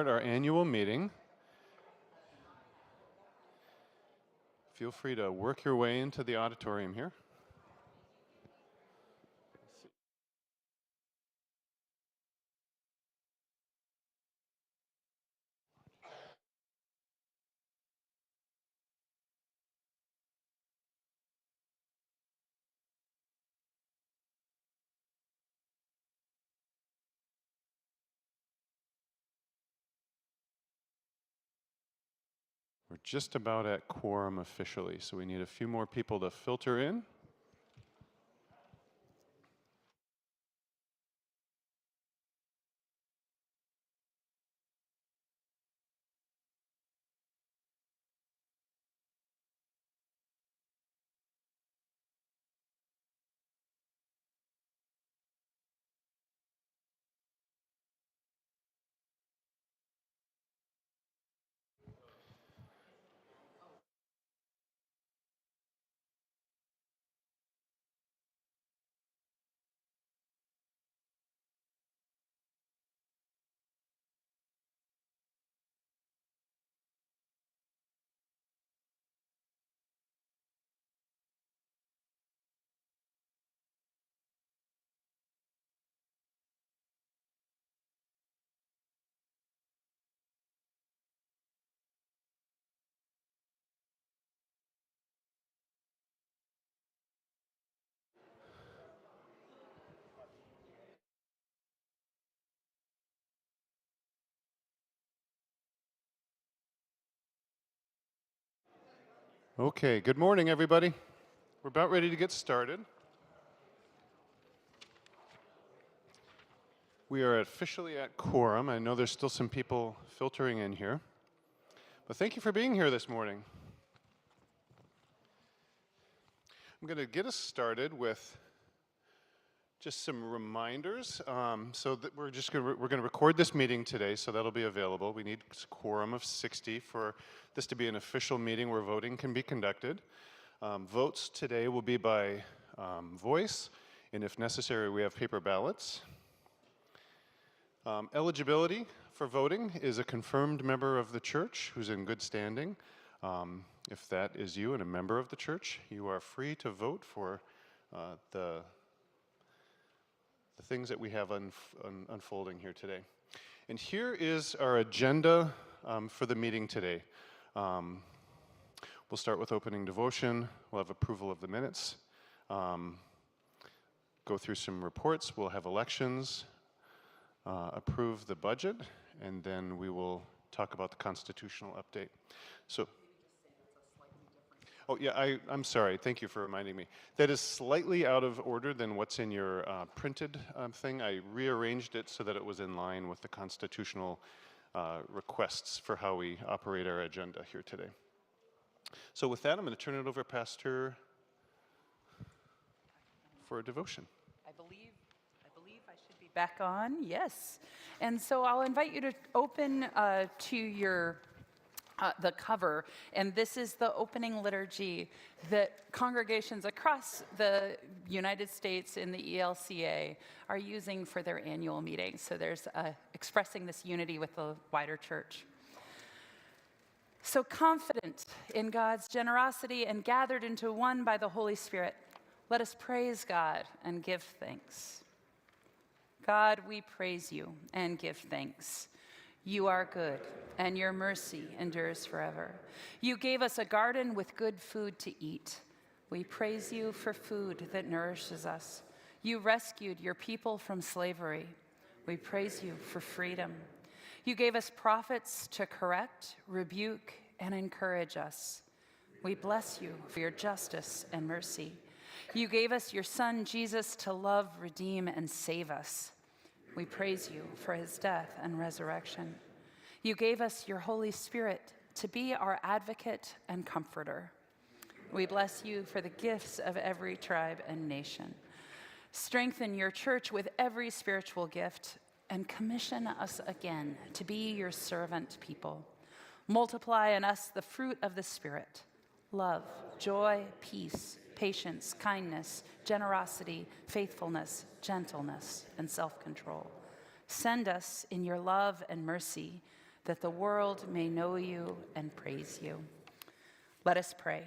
Our annual meeting. Feel free to work your way into the auditorium here. We're just about at quorum officially, so we need a few more people to filter in. Okay, good morning, everybody. We're about ready to get started. We are officially at quorum. I know there's still some people filtering in here, but thank you for being here this morning. I'm going to get us started with just some reminders. So that we're going to record this meeting today, so that'll be available. We need a quorum of 60 for this to be an official meeting where voting can be conducted. Votes today will be by voice, and if necessary, we have paper ballots. Eligibility for voting is a confirmed member of the church who's in good standing. If that is you and a member of the church, you are free to vote for the things that we have unfolding here today. And here is our agenda for the meeting today. We'll start with opening devotion. We'll have approval of the minutes. Go through some reports. We'll have elections. Approve the budget, and then we will talk about the constitutional update. So, oh yeah, I'm sorry. Thank you for reminding me. That is slightly out of order than what's in your printed thing. I rearranged it so that it was in line with the constitutional requests for how we operate our agenda here today. So with that, I'm going to turn it over to Pastor for a devotion. I believe I should be back on, yes. And so I'll invite you to open to your the cover, and this is the opening liturgy that congregations across the United States in the ELCA are using for their annual meetings. So there's expressing this unity with the wider church. So confident in God's generosity and gathered into one by the Holy Spirit, let us praise God and give thanks. God, we praise you and give thanks. You are good, and your mercy endures forever. You gave us a garden with good food to eat. We praise you for food that nourishes us. You rescued your people from slavery. We praise you for freedom. You gave us prophets to correct, rebuke, and encourage us. We bless you for your justice and mercy. You gave us your Son, Jesus, to love, redeem, and save us. We praise you for his death and resurrection. You gave us your Holy Spirit to be our advocate and comforter. We bless you for the gifts of every tribe and nation. Strengthen your church with every spiritual gift and commission us again to be your servant people. Multiply in us the fruit of the Spirit: love, joy, peace, patience, kindness, generosity, faithfulness, gentleness, and self-control. Send us in your love and mercy that the world may know you and praise you. Let us pray.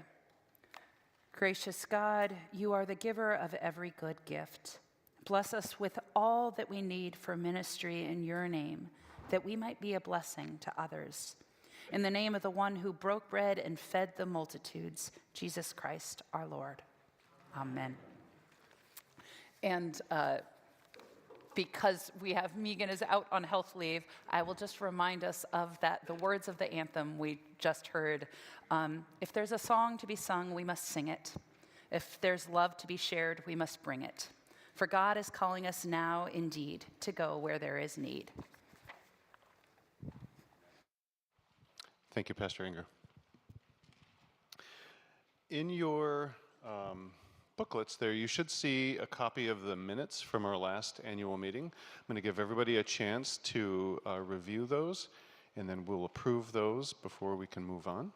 Gracious God, you are the giver of every good gift. Bless us with all that we need for ministry in your name, that we might be a blessing to others. In the name of the one who broke bread and fed the multitudes, Jesus Christ our Lord. Amen. And because we have Megan is out on health leave, I will just remind us of that, the words of the anthem we just heard. If there's a song to be sung, we must sing it. If there's love to be shared, we must bring it. For God is calling us now, indeed, to go where there is need. Thank you, Pastor Inger. In your booklets there, you should see a copy of the minutes from our last annual meeting. I'm going to give everybody a chance to review those, and then we'll approve those before we can move on.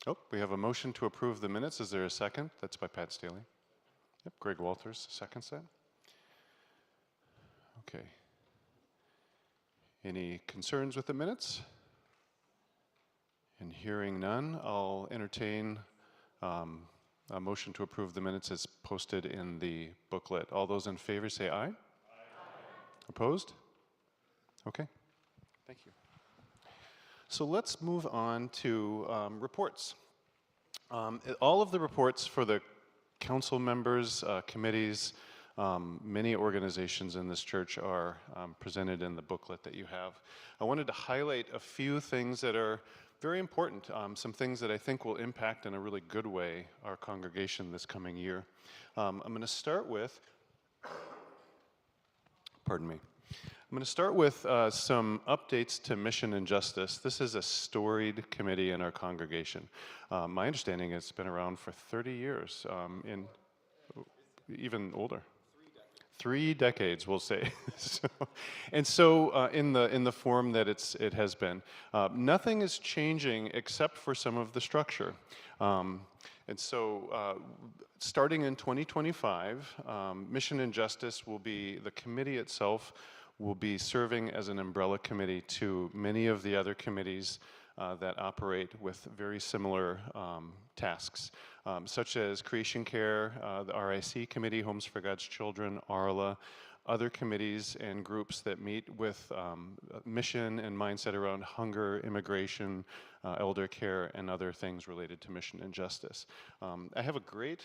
Oh, we have a motion to approve the minutes. Is there a second? That's by Pat Staley. Yep, Greg Walters seconds that. Okay. Any concerns with the minutes? And hearing none, I'll entertain a motion to approve the minutes as posted in the booklet. All those in favor say aye. Aye. Opposed? Okay. Thank you. So let's move on to reports. All of the reports for the council members, committees, many organizations in this church are presented in the booklet that you have. I wanted to highlight a few things that are very important, some things that I think will impact in a really good way our congregation this coming year. I'm going to start with, pardon me. I'm going to start with some updates to Mission and Justice. This is a storied committee in our congregation. My understanding is it's been around for 30 years, even older. 3 decades, we'll say. In the form that it has been, nothing is changing except for some of the structure. Starting in 2025, Mission and Justice will be, the committee itself will be serving as an umbrella committee to many of the other committees that operate with very similar tasks, such as Creation Care, the RIC Committee, Homes for God's Children, ARLA, other committees and groups that meet with mission and mindset around hunger, immigration, elder care, and other things related to mission and justice. I have a great,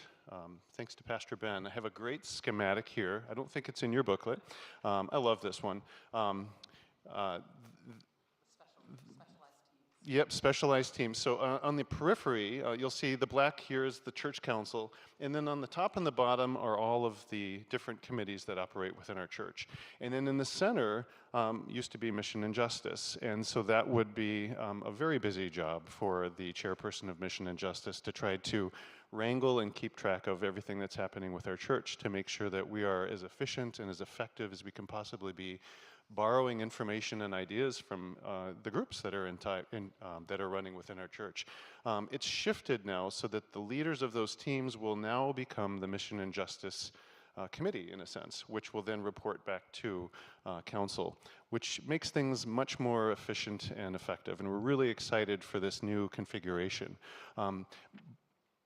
thanks to Pastor Ben, I have a great schematic here. I don't think it's in your booklet. I love this one. Yep, specialized teams. So on the periphery, you'll see the black here is the church council, and then on the top and the bottom are all of the different committees that operate within our church. And then in the center used to be Mission and Justice, and so that would be a very busy job for the chairperson of Mission and Justice to try to wrangle and keep track of everything that's happening with our church to make sure that we are as efficient and as effective as we can possibly be, borrowing information and ideas from the groups that are that are running within our church. It's shifted now so that the leaders of those teams will now become the Mission and Justice Committee, in a sense, which will then report back to council, which makes things much more efficient and effective. And we're really excited for this new configuration.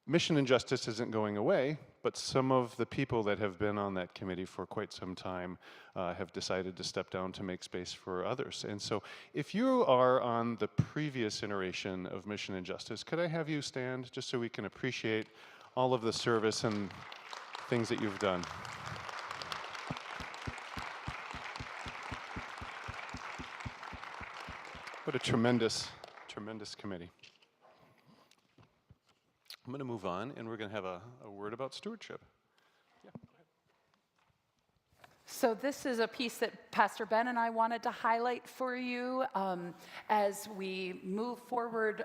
Mission and Justice isn't going away, but some of the people that have been on that committee for quite some time have decided to step down to make space for others. And so if you are on the previous iteration of Mission and Justice, could I have you stand just so we can appreciate all of the service and things that you've done? What a tremendous, tremendous committee. I'm going to move on, and we're going to have a word about stewardship. Yeah, go ahead. So this is a piece that Pastor Ben and I wanted to highlight for you as we move forward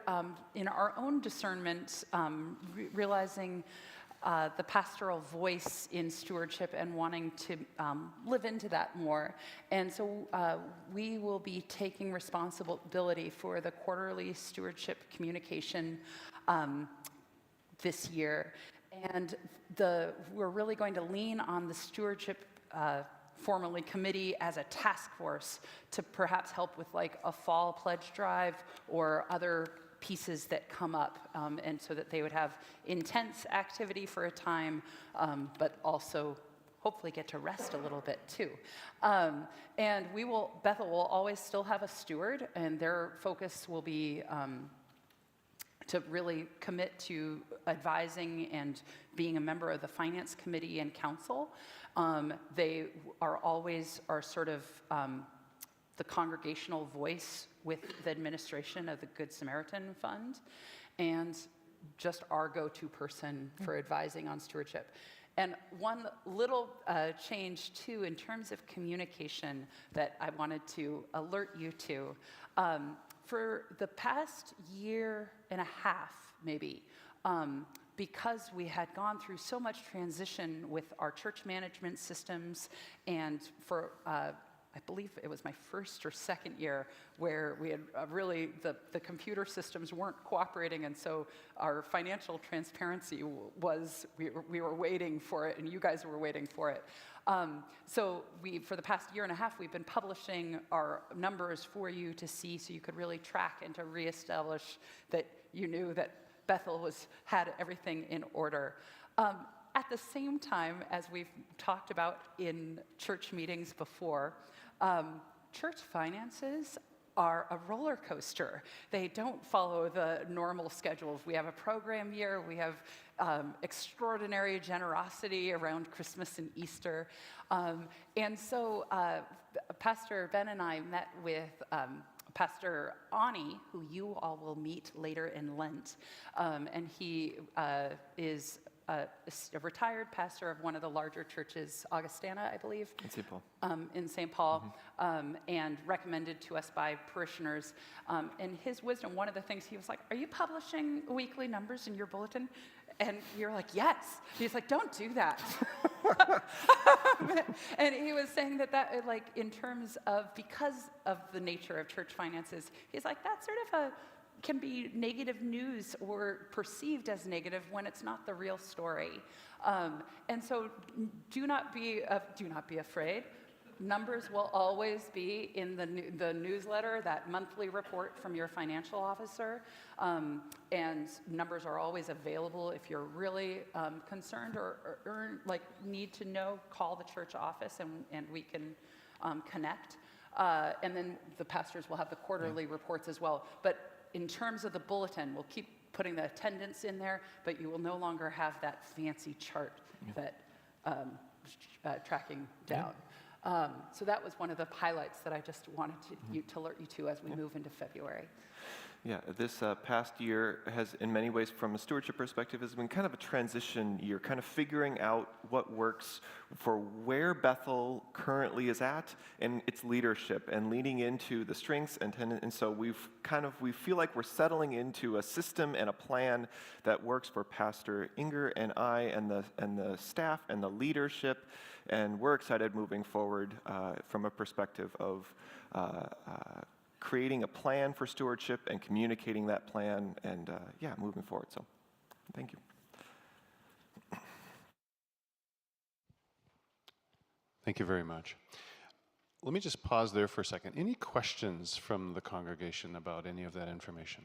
in our own discernment, realizing the pastoral voice in stewardship and wanting to live into that more. And so we will be taking responsibility for the quarterly stewardship communication this year. And we're really going to lean on the stewardship formerly committee as a task force to perhaps help with like a fall pledge drive or other pieces that come up, and so that they would have intense activity for a time, but also hopefully get to rest a little bit too. And Bethel will always still have a steward, and their focus will be to really commit to advising and being a member of the finance committee and council. They are always sort of the congregational voice with the administration of the Good Samaritan Fund, and just our go-to person for advising on stewardship. And one little change too in terms of communication that I wanted to alert you to. For the past year and a half, maybe, because we had gone through so much transition with our church management systems, and for, I believe it was my first or second year where we had really, the computer systems weren't cooperating, and so our financial transparency was, we were waiting for it, and you guys were waiting for it. So for the past year and a half, we've been publishing our numbers for you to see, so you could really track and to reestablish that you knew that Bethel had everything in order. At the same time, as we've talked about in church meetings before, church finances are a roller coaster. They don't follow the normal schedules. We have a program year, we have extraordinary generosity around Christmas and Easter. And so Pastor Ben and I met with Pastor Ani, who you all will meet later in Lent. And he is a retired pastor of one of the larger churches, Augustana, I believe. In St. Paul. In St. Paul, and recommended to us by parishioners. And his wisdom, one of the things he was like, are you publishing weekly numbers in your bulletin? And you're like, yes. He's like, don't do that. And he was saying that like, in terms of, because of the nature of church finances, he's like, that's sort of can be negative news or perceived as negative when it's not the real story. And so do not be afraid. Numbers will always be in the newsletter, that monthly report from your financial officer. And numbers are always available. If you're really concerned or like need to know, call the church office and we can connect. And then the pastors will have the quarterly reports as well. But in terms of the bulletin, we'll keep putting the attendance in there, but you will no longer have that fancy chart that tracking down. So that was one of the highlights that I just wanted to alert you to as we move into February. Yeah, this past year has, in many ways, from a stewardship perspective, has been kind of a transition year, kind of figuring out what works for where Bethel currently is at and its leadership, and leaning into the strengths and so we feel like we're settling into a system and a plan that works for Pastor Inger and I and the staff and the leadership, and we're excited moving forward from a perspective of creating a plan for stewardship and communicating that plan and, moving forward. So, thank you. Thank you very much. Let me just pause there for a second. Any questions from the congregation about any of that information?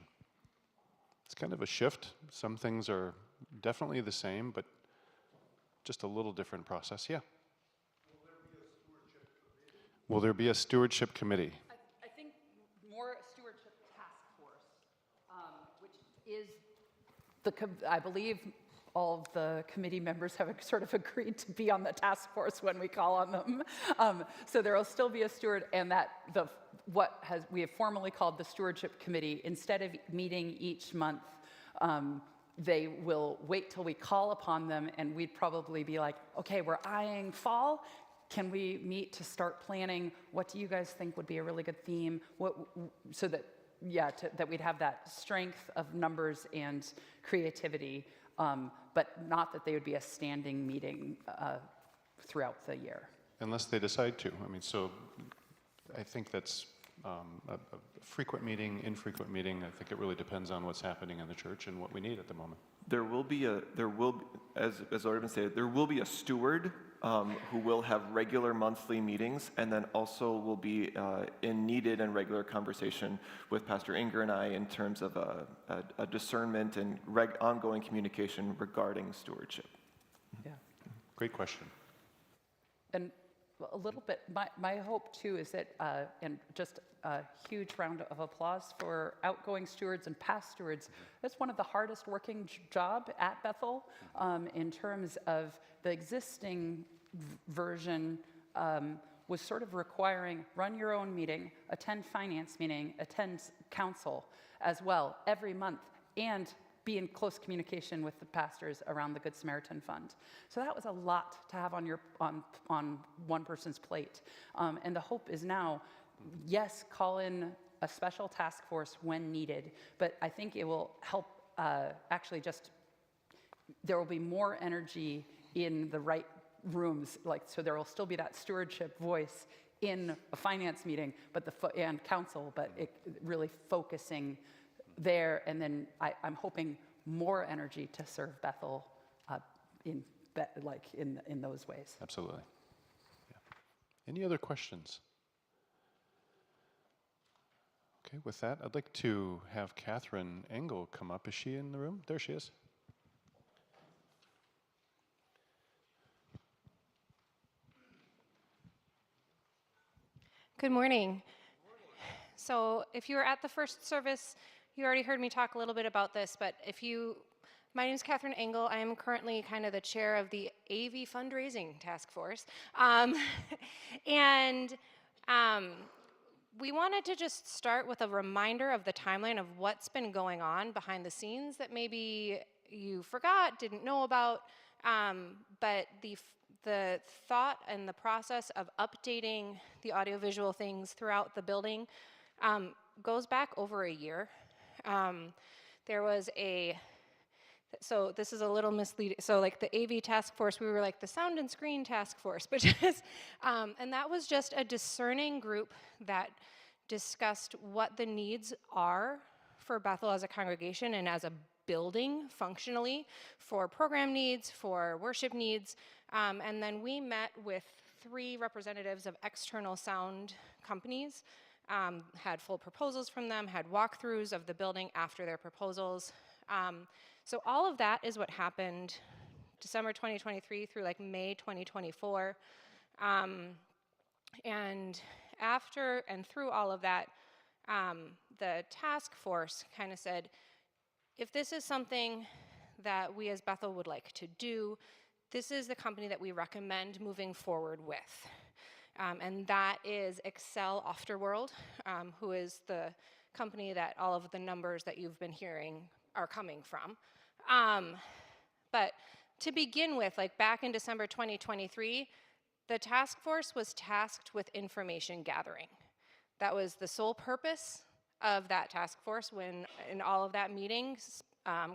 It's kind of a shift. Some things are definitely the same, but just a little different process. Yeah? Will there be a stewardship committee? I think more stewardship task force, which is I believe all of the committee members have sort of agreed to be on the task force when we call on them. So there will still be a steward, and we have formally called the stewardship committee. Instead of meeting each month, they will wait till we call upon them, and we'd probably be like, okay, we're eyeing fall. Can we meet to start planning? What do you guys think would be a really good theme? So that, that we'd have that strength of numbers and creativity, but not that they would be a standing meeting throughout the year. Unless they decide to. I mean, so I think that's a frequent meeting, infrequent meeting. I think it really depends on what's happening in the church and what we need at the moment. As already been stated, there will be a steward who will have regular monthly meetings, and then also will be in needed and regular conversation with Pastor Inger and I in terms of a discernment and ongoing communication regarding stewardship. Yeah. Great question. And a little bit, my hope too is that, and just a huge round of applause for outgoing stewards and past stewards. That's one of the hardest working job at Bethel in terms of the existing version was sort of requiring run your own meeting, attend finance meeting, attend council as well every month, and be in close communication with the pastors around the Good Samaritan Fund. So that was a lot to have on one person's plate. And the hope is now, yes, call in a special task force when needed, but I think it will help actually just, there will be more energy in the right rooms, so there will still be that stewardship voice in a finance meeting, but and council, but it really focusing there, and then I'm hoping more energy to serve Bethel in those ways. Absolutely. Yeah. Any other questions? Okay, with that, I'd like to have Catherine Engel come up. Is she in the room? There she is. Good morning. So if you were at the first service, you already heard me talk a little bit about this, but my name is Catherine Engel. I am currently kind of the chair of the AV fundraising task force. We wanted to just start with a reminder of the timeline of what's been going on behind the scenes that maybe you forgot, didn't know about, but the thought and the process of updating the audiovisual things throughout the building goes back over a year. There was so this is a little misleading. So like the AV task force, we were like the sound and screen task force, but and that was just a discerning group that discussed what the needs are for Bethel as a congregation and as a building functionally, for program needs, for worship needs. And then we met with 3 representatives of external sound companies, had full proposals from them, had walkthroughs of the building after their proposals. So all of that is what happened December 2023 through like May 2024. And after and through all of that, the task force kind of said, if this is something that we as Bethel would like to do, this is the company that we recommend moving forward with. And that is Excel Afterworld, who is the company that all of the numbers that you've been hearing are coming from. But to begin with, like back in December 2023, the task force was tasked with information gathering. That was the sole purpose of that task force. When in all of that meetings,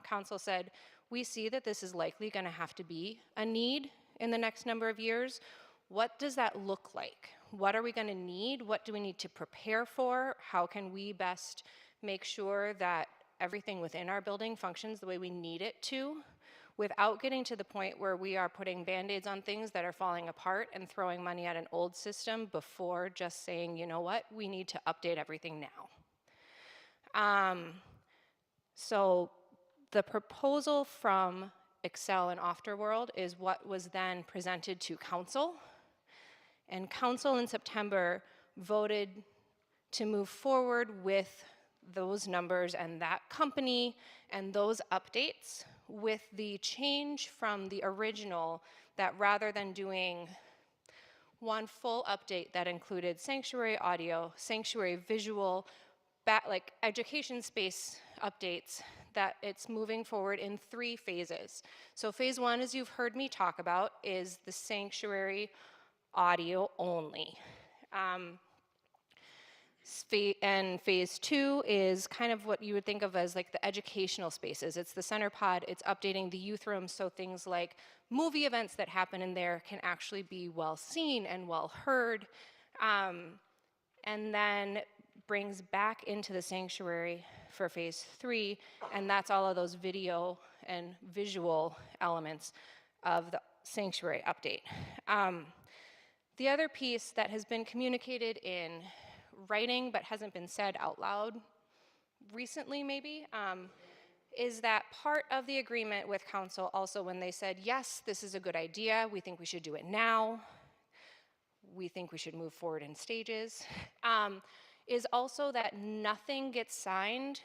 council said, we see that this is likely going to have to be a need in the next number of years. What does that look like? What are we going to need? What do we need to prepare for? How can we best make sure that everything within our building functions the way we need it to, without getting to the point where we are putting Band-Aids on things that are falling apart and throwing money at an old system before just saying, you know what, we need to update everything now. So the proposal from Excel and Afterworld is what was then presented to council. And council in September voted to move forward with those numbers and that company and those updates, with the change from the original that rather than doing one full update that included sanctuary audio, sanctuary visual, like education space updates, that it's moving forward in 3 phases. So phase 1, as you've heard me talk about, is the sanctuary audio only. And phase 2 is kind of what you would think of as like the educational spaces. It's the center pod, it's updating the youth room, so things like movie events that happen in there can actually be well seen and well heard. And then brings back into the sanctuary for phase 3, and that's all of those video and visual elements of the sanctuary update. The other piece that has been communicated in writing but hasn't been said out loud recently maybe, is that part of the agreement with council also when they said, yes, this is a good idea, we think we should do it now, we think we should move forward in stages, is also that nothing gets signed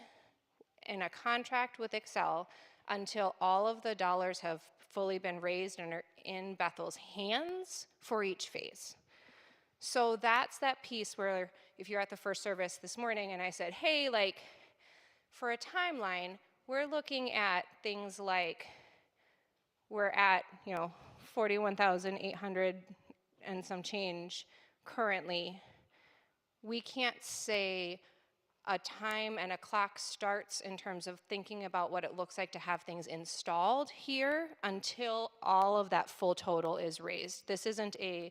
in a contract with Excel until all of the dollars have fully been raised and are in Bethel's hands for each phase. So that's that piece where if you're at the first service this morning and I said, hey, like, for a timeline, we're looking at things like we're at, 41,800 and some change currently. We can't say a time and a clock starts in terms of thinking about what it looks like to have things installed here until all of that full total is raised. This isn't a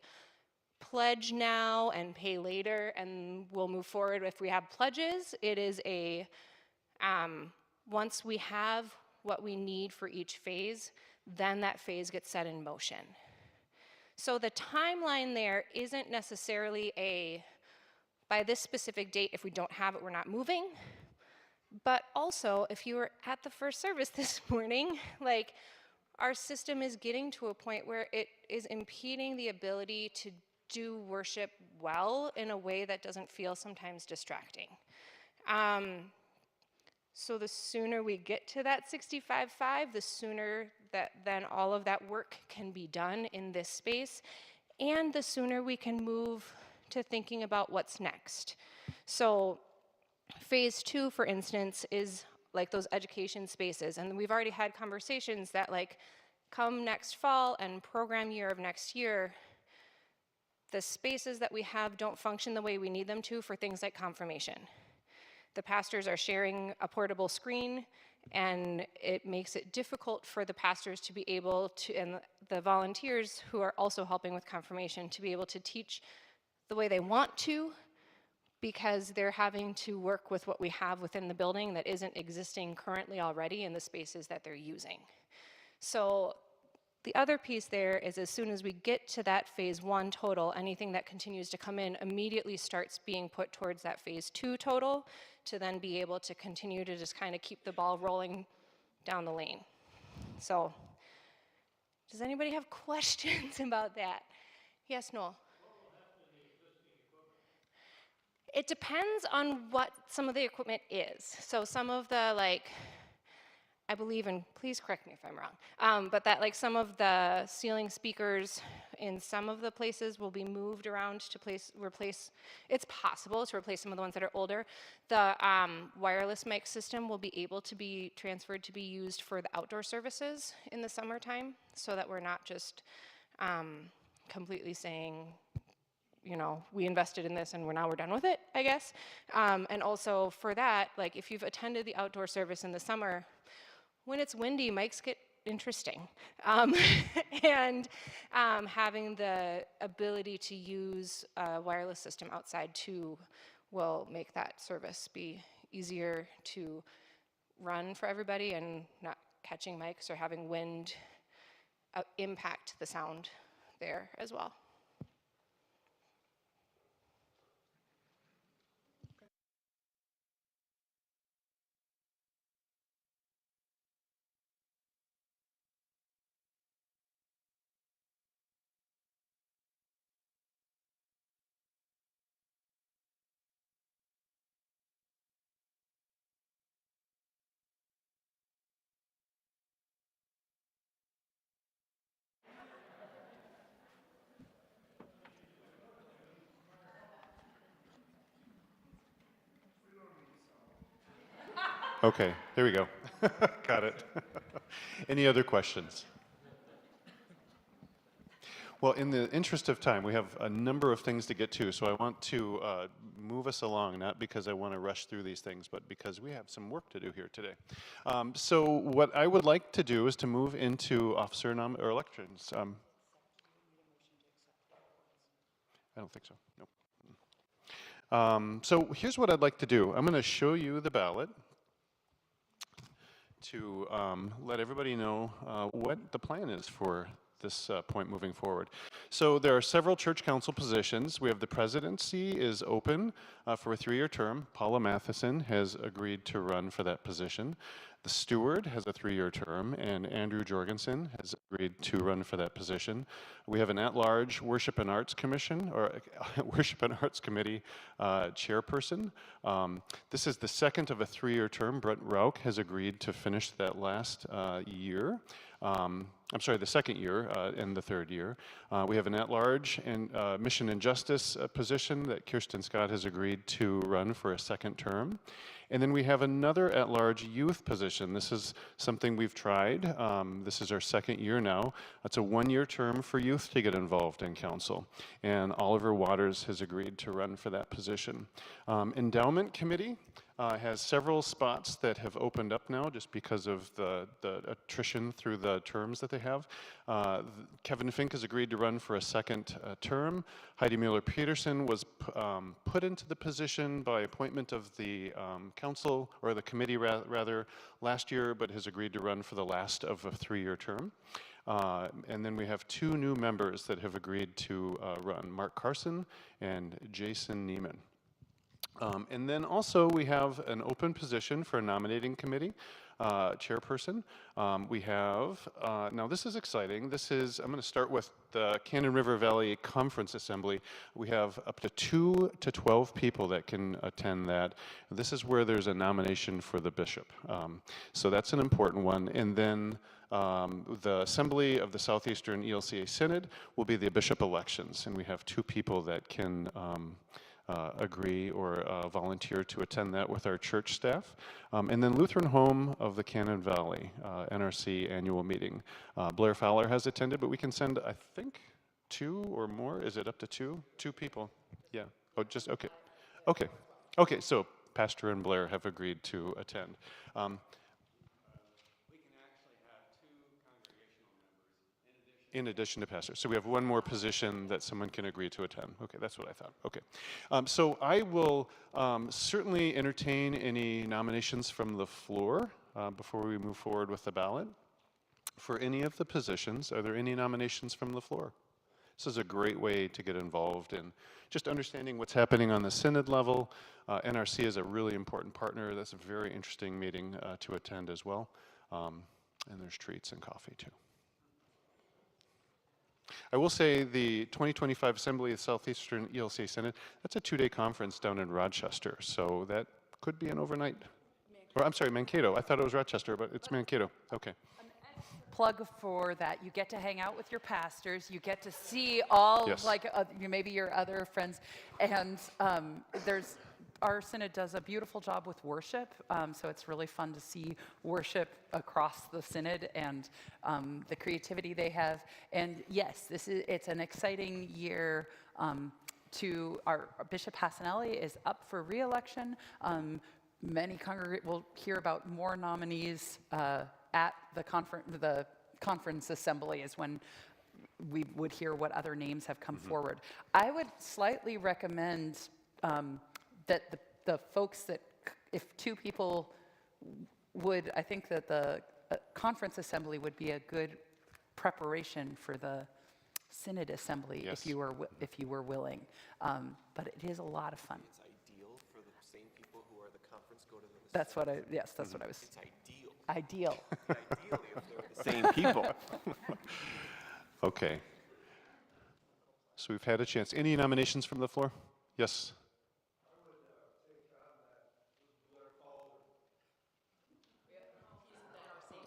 pledge now and pay later and we'll move forward if we have pledges. It is a once we have what we need for each phase, then that phase gets set in motion. So the timeline there isn't necessarily a, by this specific date, if we don't have it, we're not moving. But also, if you were at the first service this morning, like, our system is getting to a point where it is impeding the ability to do worship well in a way that doesn't feel sometimes distracting. So the sooner we get to that 65.5, the sooner that then all of that work can be done in this space, and the sooner we can move to thinking about what's next. So phase 2, for instance, is like those education spaces, and we've already had conversations that like come next fall and program year of next year, the spaces that we have don't function the way we need them to for things like confirmation. The pastors are sharing a portable screen, and it makes it difficult for the pastors to be able to, and the volunteers who are also helping with confirmation, to be able to teach the way they want to, because they're having to work with what we have within the building that isn't existing currently already in the spaces that they're using. So the other piece there is as soon as we get to that phase 1 total, anything that continues to come in immediately starts being put towards that phase 2 total to then be able to continue to just kind of keep the ball rolling down the lane. So does anybody have questions about that? Yes, Noel? It depends on what some of the equipment is. So some of the, like, I believe, and please correct me if I'm wrong, but that like some of the ceiling speakers in some of the places will be moved around to replace, it's possible to replace some of the ones that are older. The wireless mic system will be able to be transferred to be used for the outdoor services in the summertime, so that we're not just completely saying, we invested in this and we're done with it, I guess. And also for that, like if you've attended the outdoor service in the summer, when it's windy, mics get interesting. And having the ability to use a wireless system outside too will make that service be easier to run for everybody and not catching mics or having wind impact the sound there as well. Okay, there we go. Got it. Any other questions? Well, in the interest of time, we have a number of things to get to, so I want to move us along, not because I want to rush through these things, but because we have some work to do here today. So what I would like to do is to move into officer or elections. I don't think so, nope. So here's what I'd like to do. I'm going to show you the ballot to let everybody know what the plan is for this point moving forward. So there are several church council positions. We have the presidency is open for a 3-year term. Paula Matheson has agreed to run for that position. The steward has a 3-year term, and Andrew Jorgensen has agreed to run for that position. We have an at-large Worship and Arts Commission, or Worship and Arts Committee chairperson. This is the second of a 3-year term. Brent Rauch has agreed to finish that last year. I'm sorry, the second year and the third year. We have an at-large and Mission and Justice position that Kirsten Scott has agreed to run for a second term. And then we have another at-large youth position. This is something we've tried. This is our second year now. It's a 1-year term for youth to get involved in council. And Oliver Waters has agreed to run for that position. Endowment Committee has several spots that have opened up now just because of the attrition through the terms that they have. Kevin Fink has agreed to run for a second term. Heidi Mueller-Peterson was put into the position by appointment of the council, or the committee rather, last year, but has agreed to run for the last of a 3-year term. And then we have 2 new members that have agreed to run, Mark Carson and Jason Neiman. And then also we have an open position for a nominating committee chairperson. We have, now this is exciting. This is, I'm going to start with the Cannon River Valley Conference Assembly. We have up to 2 to 12 people that can attend that. This is where there's a nomination for the bishop. So that's an important one. And then the Assembly of the Southeastern ELCA Synod will be the bishop elections. And we have 2 people that can agree or volunteer to attend that with our church staff. And then Lutheran Home of the Cannon Valley, NRC annual meeting. Blair Fowler has attended, but we can send, I think, 2 or more. Is it up to 2? 2 people. Yeah. Oh, just, okay. Okay. Okay, so Pastor and Blair have agreed to attend. In addition to pastor. So we have 1 more position that someone can agree to attend. Okay, that's what I thought. Okay. So I will certainly entertain any nominations from the floor before we move forward with the ballot. For any of the positions, are there any nominations from the floor? This is a great way to get involved in just understanding what's happening on the synod level. NRC is a really important partner. That's a very interesting meeting to attend as well. And there's treats and coffee too. I will say the 2025 Assembly of Southeastern ELCA Synod, that's a 2-day conference down in Rochester, so that could be an overnight. Or I'm sorry, Mankato. I thought it was Rochester, but it's Mankato. Okay. Plug for that. You get to hang out with your pastors. You get to see all, Yes. like maybe your other friends. And our synod does a beautiful job with worship, so it's really fun to see worship across the synod and the creativity they have. And yes, it's an exciting year. Our Bishop Hassanelli is up for re-election. Many will hear about more nominees at the conference assembly is when we would hear what other names have come forward. I would slightly recommend that the folks that, if 2 people would, I think that the conference assembly would be a good preparation for the synod assembly. Yes. if you were willing. But it is a lot of fun. It's ideal for the same people who are the conference go to the. That's what I was. It's ideal. Ideal. Ideally, if they're the same people. Okay. So we've had a chance. Any nominations from the floor? Yes.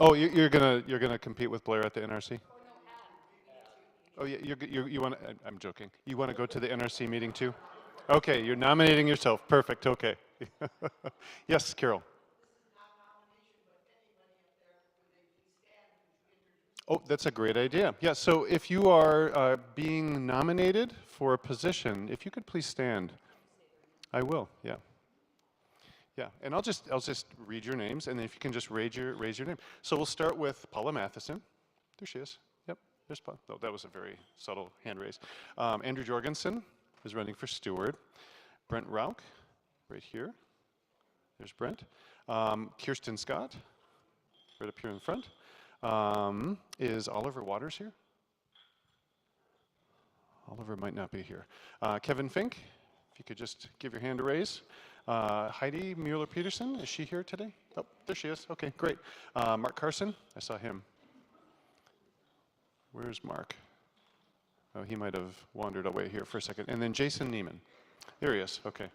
Oh, you're gonna compete with Blair at the NRC? Oh, yeah. You want? I'm joking. You want to go to the NRC meeting too? Okay, you're nominating yourself. Perfect. Okay. Yes, Carol. Oh, that's a great idea. Yeah. So if you are being nominated for a position, if you could please stand. I will. Yeah. Yeah, and I'll just read your names, and then if you can just raise your name. So we'll start with Paula Matheson. There she is. Yep, there's Paula. Oh, that was a very subtle hand raise. Andrew Jorgensen is running for steward. Brent Rauch, right here. There's Brent. Kirsten Scott, right up here in front. Is Oliver Waters here? Oliver might not be here. Kevin Fink, if you could just give your hand a raise. Heidi Mueller-Peterson, is she here today? Oh, there she is. Okay, great. Mark Carson, I saw him. Where's Mark? Oh, he might have wandered away here for a second. And then Jason Neiman. There he is. Okay.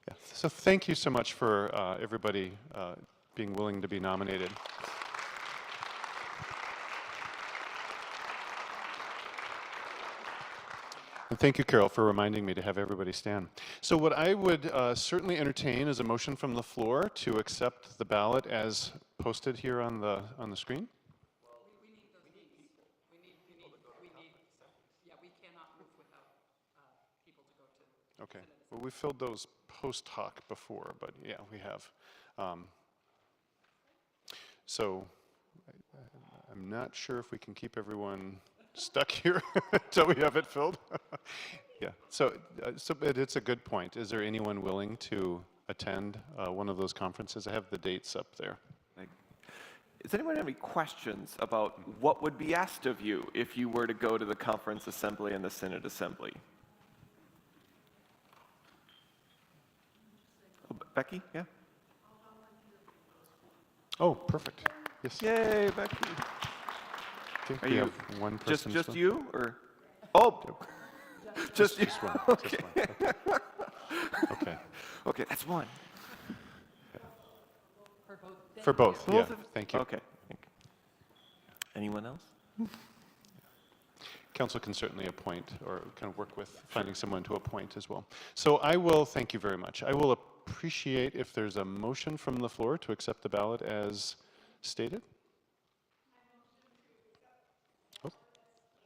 Yeah. So thank you so much for everybody being willing to be nominated. And thank you, Carol, for reminding me to have everybody stand. So what I would certainly entertain is a motion from the floor to accept the ballot as posted here on the screen. Well, we need those names. Yeah, we cannot move without people to go to. Okay. Well, we filled those post hoc before, but yeah, we have. So I'm not sure if we can keep everyone stuck here until we have it filled. Yeah, so it's a good point. Is there anyone willing to attend one of those conferences? I have the dates up there. Does anyone have any questions about what would be asked of you if you were to go to the conference assembly and the synod assembly? Oh, Becky, yeah? Oh, perfect. Yes. Yay, Becky. Okay, Are we you have one person. just you, or? Oh, just you. Just one. Okay. Just one. Okay. Okay, that's one. For both. For both, yeah. Thank you. Okay. Thank you. Anyone else? Council can certainly appoint or kind of work with finding someone to appoint as well. So I will, thank you very much. I will appreciate if there's a motion from the floor to accept the ballot as stated. Oh,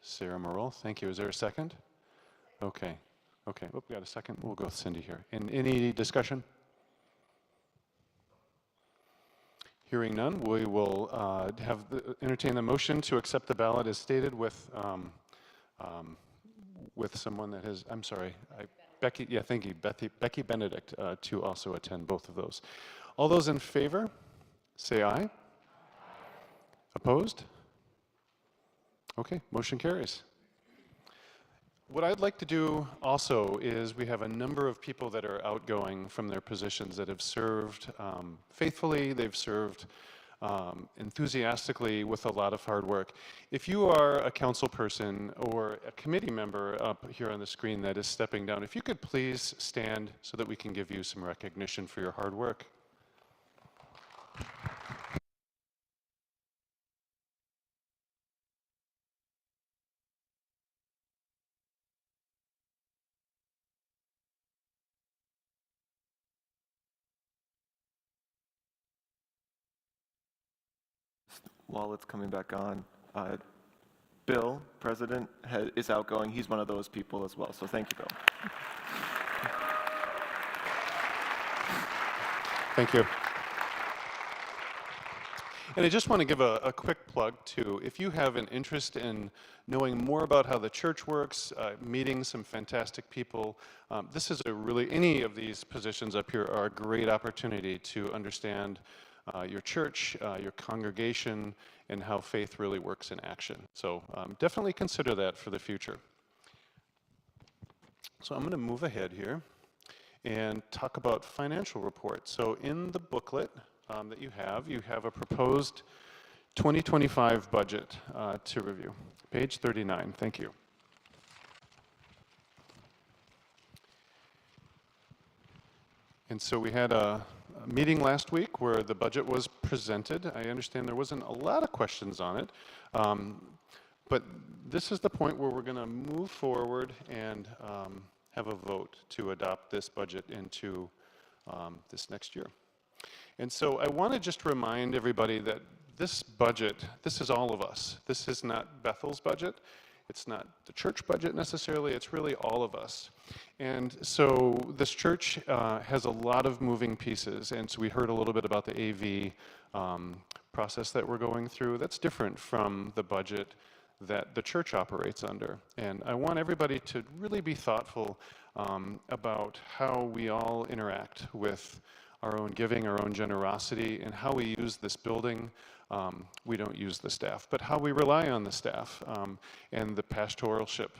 Sarah Morrell, thank you. Is there a second? Okay. Okay. Oh, we got a second. We'll go with Cindy here. And any discussion? Hearing none, we will entertain the motion to accept the ballot as stated with someone that has, I'm sorry, Becky, yeah, thank you, Becky Benedict to also attend both of those. All those in favor, say aye. Opposed? Okay, motion carries. What I'd like to do also is we have a number of people that are outgoing from their positions that have served faithfully, they've served enthusiastically with a lot of hard work. If you are a council person or a committee member up here on the screen that is stepping down, if you could please stand so that we can give you some recognition for your hard work. While it's coming back on, Bill, President, is outgoing. He's one of those people as well, so thank you, Bill. Thank you. And I just want to give a quick plug too. If you have an interest in knowing more about how the church works, meeting some fantastic people, this is any of these positions up here are a great opportunity to understand your church, your congregation, and how faith really works in action. So definitely consider that for the future. So I'm going to move ahead here and talk about financial reports. So in the booklet that you have a proposed 2025 budget to review. Page 39, thank you. And so we had a meeting last week where the budget was presented. I understand there wasn't a lot of questions on it, but this is the point where we're going to move forward and have a vote to adopt this budget into this next year. And so I want to just remind everybody that this budget, this is all of us. This is not Bethel's budget. It's not the church budget necessarily, it's really all of us. And so this church has a lot of moving pieces, and so we heard a little bit about the AV process that we're going through. That's different from the budget that the church operates under. And I want everybody to really be thoughtful about how we all interact with our own giving, our own generosity, and how we use this building. We don't use the staff, but how we rely on the staff and the pastoralship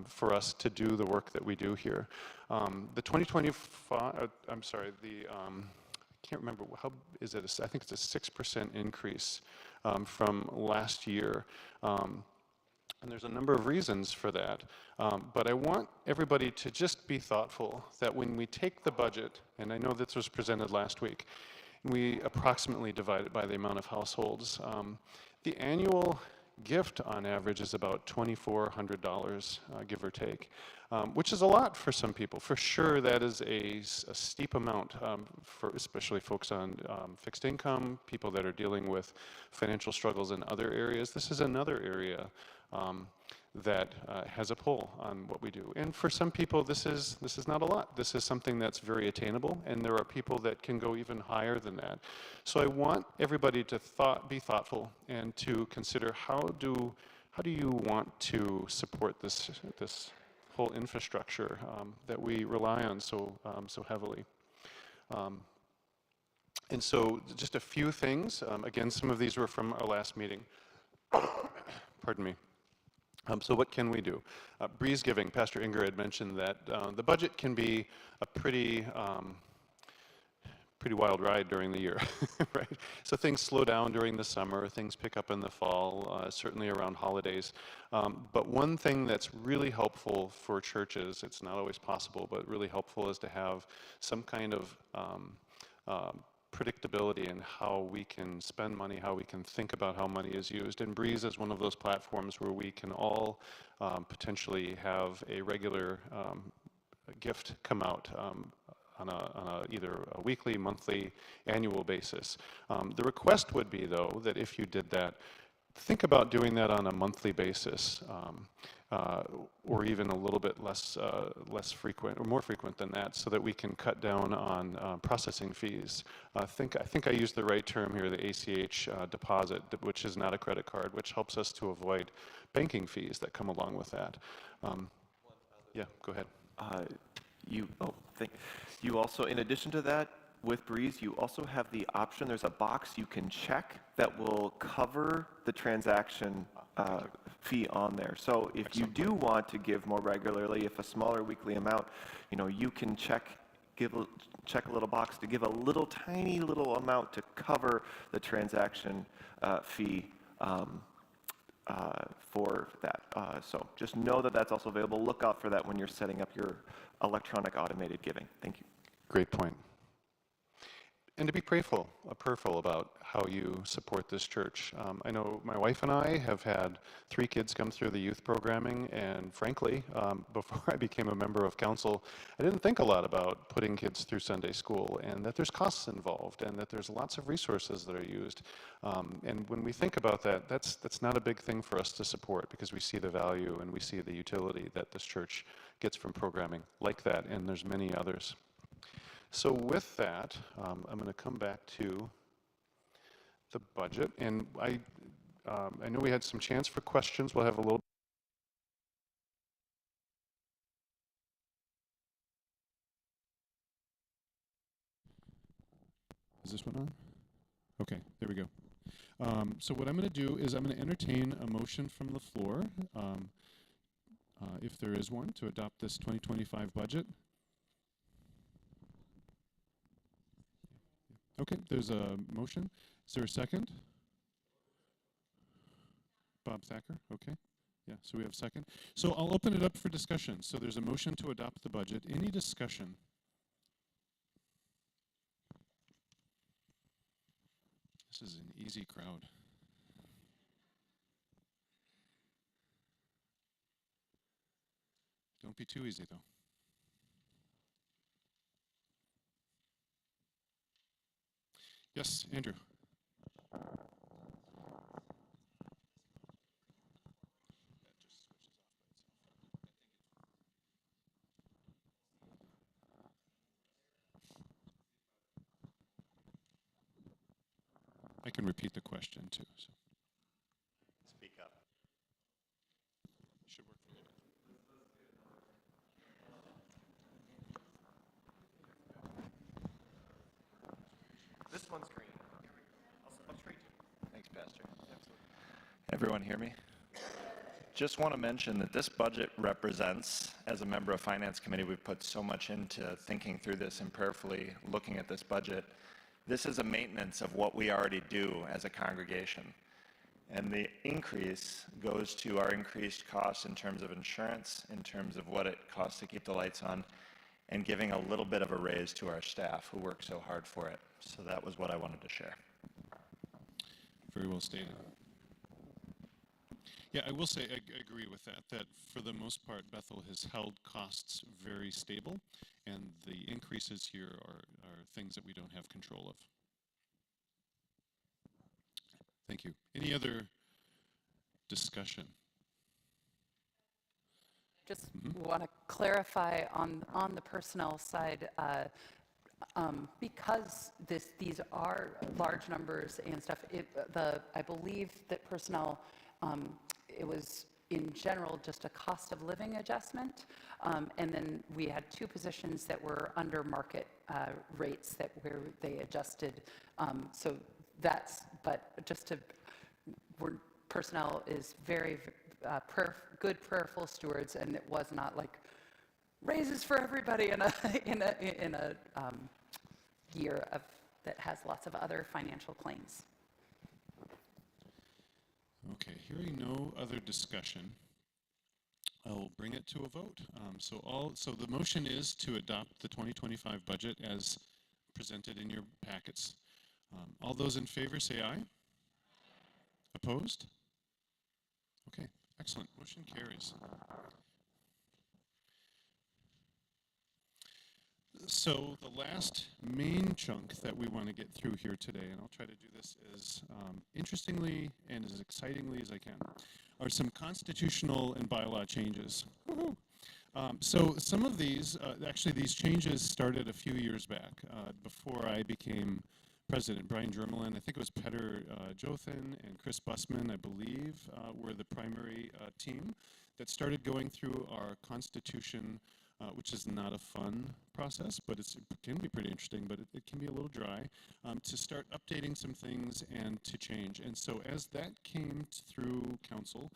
for us to do the work that we do here. The 2025, I'm sorry, I can't remember, how is it? I think it's a 6% increase from last year. And there's a number of reasons for that. But I want everybody to just be thoughtful that when we take the budget, and I know this was presented last week, we approximately divide it by the amount of households. The annual gift on average is about $2,400, give or take, which is a lot for some people. For sure, that is a steep amount for especially folks on fixed income, people that are dealing with financial struggles in other areas. This is another area that has a pull on what we do. And for some people, this is not a lot. This is something that's very attainable, and there are people that can go even higher than that. So I want everybody to be thoughtful and to consider how do you want to support this whole infrastructure that we rely on so heavily. And so just a few things. Again, some of these were from our last meeting. Pardon me. So what can we do? Breeze giving, Pastor Inger had mentioned that the budget can be a pretty wild ride during the year, right? So things slow down during the summer, things pick up in the fall, certainly around holidays. But one thing that's really helpful for churches, it's not always possible, but really helpful is to have some kind of predictability in how we can spend money, how we can think about how money is used. And Breeze is one of those platforms where we can all potentially have a regular gift come out on either a weekly, monthly, annual basis. The request would be, though, that if you did that, think about doing that on a monthly basis, or even a little bit less frequent, or more frequent than that, so that we can cut down on processing fees. I think I used the right term here, the ACH deposit, which is not a credit card, which helps us to avoid banking fees that come along with that. Yeah, go ahead. You also, in addition to that, with Breeze, you also have the option, there's a box you can check that will cover the transaction fee on there. So if you do want to give more regularly, if a smaller weekly amount, you can check a little box to give a little tiny little amount to cover the transaction fee for that. So just know that that's also available. Look out for that when you're setting up your electronic automated giving. Thank you. Great point. And to be prayerful about how you support this church. I know my wife and I have had 3 kids come through the youth programming, and frankly, before I became a member of council, I didn't think a lot about putting kids through Sunday school, and that there's costs involved, and that there's lots of resources that are used. And when we think about that, that's not a big thing for us to support, because we see the value and we see the utility that this church gets from programming like that, and there's many others. So with that, I'm going to come back to the budget, and I know we had some chance for questions. We'll have a little. Is this one on? Okay, there we go. So what I'm going to do is I'm going to entertain a motion from the floor, if there is one, to adopt this 2025 budget. Okay, there's a motion. Is there a second? Bob Thacker, okay. Yeah, so we have a second. So I'll open it up for discussion. So there's a motion to adopt the budget. Any discussion? This is an easy crowd. Don't be too easy, though. Yes, Andrew. I can repeat the question too. So. Speak up. Should work for you. Everyone hear me? Just want to mention that this budget represents, as a member of Finance Committee, we've put so much into thinking through this and prayerfully looking at this budget. This is a maintenance of what we already do as a congregation. And the increase goes to our increased costs in terms of insurance, in terms of what it costs to keep the lights on, and giving a little bit of a raise to our staff who work so hard for it. So that was what I wanted to share. Very well stated. Yeah, I will say I agree with that, that for the most part, Bethel has held costs very stable, and the increases here are things that we don't have control of. Thank you. Any other discussion? Just want to clarify on the personnel side, because these are large numbers and stuff. I believe that personnel, it was in general just a cost of living adjustment, and then we had 2 positions that were under market rates where they adjusted. So that's, but just to, personnel is very good prayerful stewards, and it was not like raises for everybody in a year that has lots of other financial claims. Okay, hearing no other discussion, I'll bring it to a vote. So the motion is to adopt the 2025 budget as presented in your packets. All those in favor say aye. Opposed? Okay, excellent. Motion carries. So the last main chunk that we want to get through here today, and I'll try to do this as interestingly and as excitingly as I can, are some constitutional and bylaw changes. So some of these, actually these changes started a few years back before I became president. Brian Germelin, I think it was Petter Jothan and Chris Bussman, I believe, were the primary team that started going through our Constitution, which is not a fun process, but it can be pretty interesting, but it can be a little dry, to start updating some things and to change. And so as that came through council,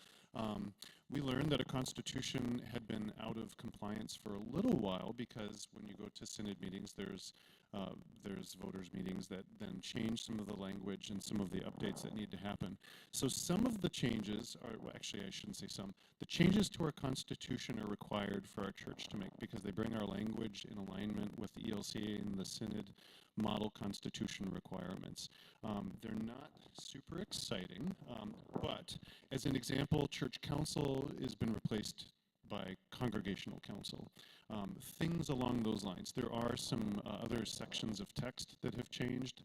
we learned that a constitution had been out of compliance for a little while, because when you go to synod meetings, there's voters meetings that then change some of the language and some of the updates that need to happen. So some of the changes are, well, actually I shouldn't say some, the changes to our constitution are required for our church to make, because they bring our language in alignment with the ELCA and the synod model constitution requirements. They're not super exciting, but as an example, church council has been replaced by congregational council. Things along those lines. There are some other sections of text that have changed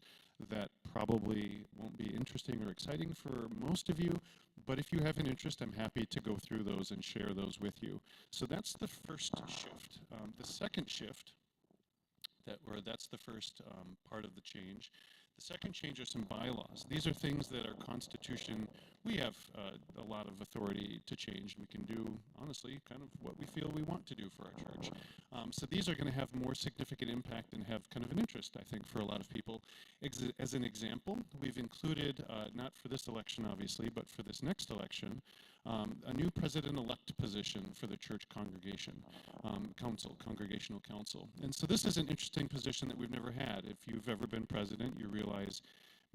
that probably won't be interesting or exciting for most of you, but if you have an interest, I'm happy to go through those and share those with you. So that's the first shift. The second shift, that's the first part of the change. The second change are some bylaws. These are things that our Constitution, we have a lot of authority to change. We can do, honestly, kind of what we feel we want to do for our church. So these are going to have more significant impact and have kind of an interest, I think, for a lot of people. As an example, we've included, not for this election, obviously, but for this next election, a new president-elect position for the church congregation congregational council. And so this is an interesting position that we've never had. If you've ever been president, you realize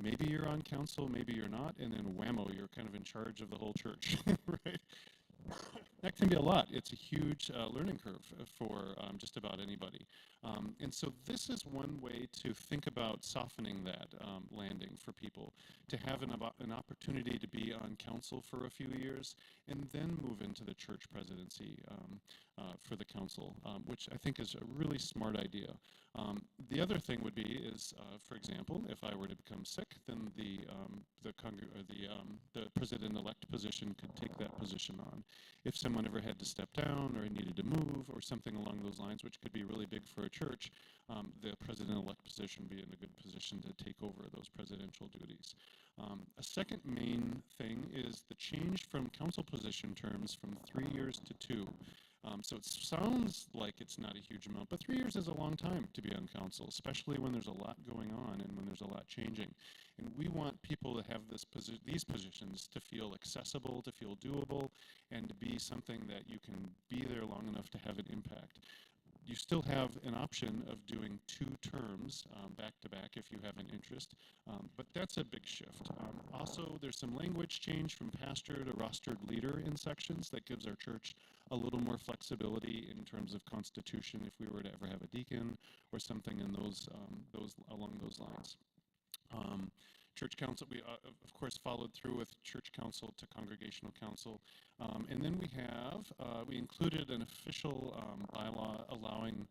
maybe you're on council, maybe you're not, and then whammo, you're kind of in charge of the whole church, right? That can be a lot. It's a huge learning curve for just about anybody. And so this is one way to think about softening that landing for people, to have an opportunity to be on council for a few years and then move into the church presidency for the council, which I think is a really smart idea. The other thing would be is, for example, if I were to become sick, then the president-elect position could take that position on. If someone ever had to step down or needed to move or something along those lines, which could be really big for a church, the president-elect position would be in a good position to take over those presidential duties. A second main thing is the change from council position terms from 3 years to 2. So it sounds like it's not a huge amount, but 3 years is a long time to be on council, especially when there's a lot going on and when there's a lot changing. And we want people to have these positions to feel accessible, to feel doable, and to be something that you can be there long enough to have an impact. You still have an option of doing 2 terms back to back if you have an interest, but that's a big shift. Also, there's some language change from pastor to rostered leader in sections that gives our church a little more flexibility in terms of constitution if we were to ever have a deacon or something in along those lines. Church council, we of course followed through with church council to congregational council. And then we included an official bylaw allowing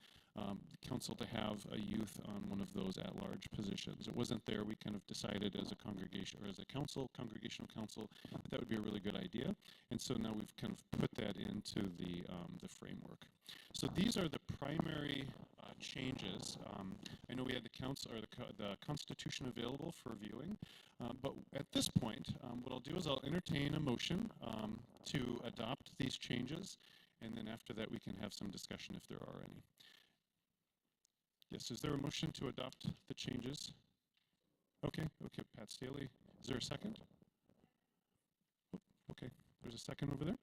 council to have a youth on one of those at-large positions. It wasn't there. We kind of decided as a congregation, or as a council, congregational council, that would be a really good idea. And so now we've kind of put that into the framework. So these are the primary changes. I know we had the Constitution available for viewing, but at this point, what I'll do is I'll entertain a motion to adopt these changes, and then after that we can have some discussion if there are any. Yes, is there a motion to adopt the changes? Okay, Pat Staley. Is there a second? Okay, there's a second over there.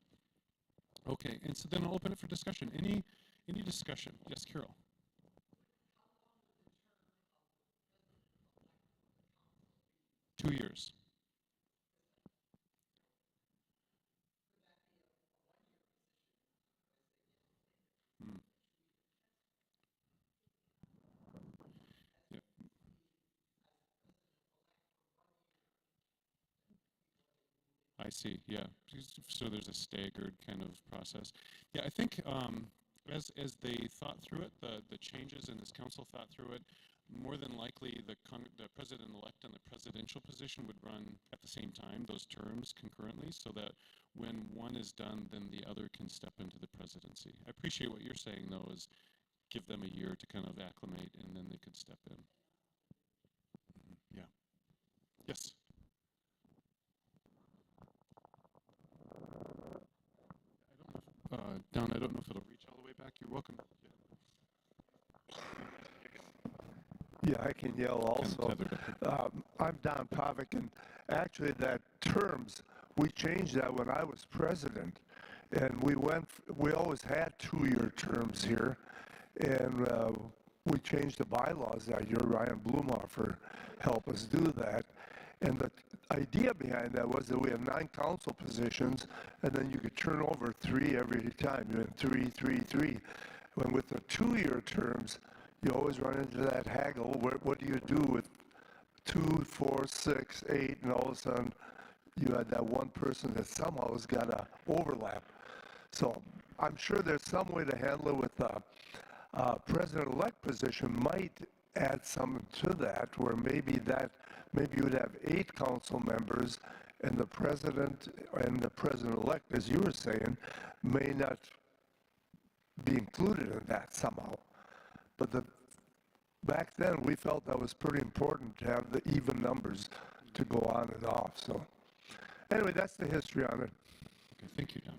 Okay, and so then I'll open it for discussion. Any discussion? Yes, Carol. 2 years. Yeah. I see, yeah. So there's a staggered kind of process. Yeah, I think as they thought through it, the changes and this council thought through it, more than likely the president-elect and the presidential position would run at the same time, those terms concurrently, so that when one is done, then the other can step into the presidency. I appreciate what you're saying, though, is give them a year to kind of acclimate, and then they could step in. Yeah. Yes? Don, I don't know if it'll reach all the way back. You're welcome. Yeah, I can yell also. I'm Don Pavick, and actually that terms, we changed that when I was president. And we always had 2-year terms here. And we changed the bylaws that year. Ryan Blumhofer helped us do that. And the idea behind that was that we have 9 council positions, and then you could turn over 3 every time. You had 3, 3, 3. When with the 2-year terms, you always run into that haggle. What do you do with 2, 4, 6, 8, and all of a sudden you had that one person that somehow has got to overlap. So I'm sure there's some way to handle it with the president-elect position might add something to that, where maybe you would have 8 council members, and the president and the president-elect, as you were saying, may not be included in that somehow. But back then, we felt that was pretty important to have the even numbers to go on and off. So anyway, that's the history on it. Okay, thank you, Don.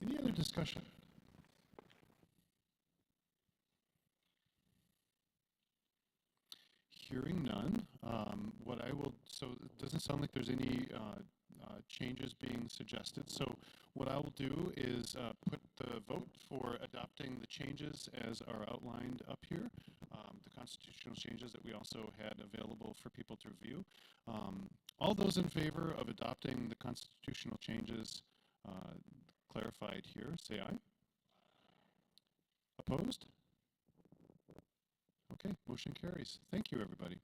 Any other discussion? Hearing none, so it doesn't sound like there's any changes being suggested. So what I will do is put the vote for adopting the changes as are outlined up here, the constitutional changes that we also had available for people to review. All those in favor of adopting the constitutional changes clarified here, say aye. Opposed? Okay, motion carries. Thank you, everybody.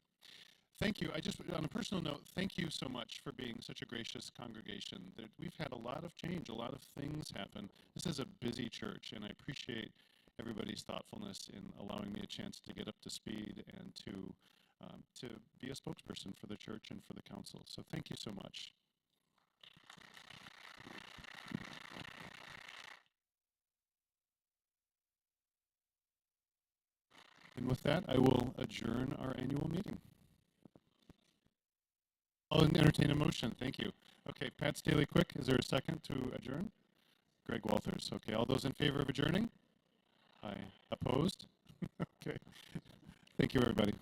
Thank you. On a personal note, thank you so much for being such a gracious congregation. We've had a lot of change, a lot of things happen. This is a busy church, and I appreciate everybody's thoughtfulness in allowing me a chance to get up to speed and to be a spokesperson for the church and for the council. So thank you so much. And with that, I will adjourn our annual meeting. I'll entertain a motion. Thank you. Okay, Pat Staley, quick. Is there a second to adjourn? Greg Walters. Okay, all those in favor of adjourning? Aye. Opposed? Okay. Thank you, everybody.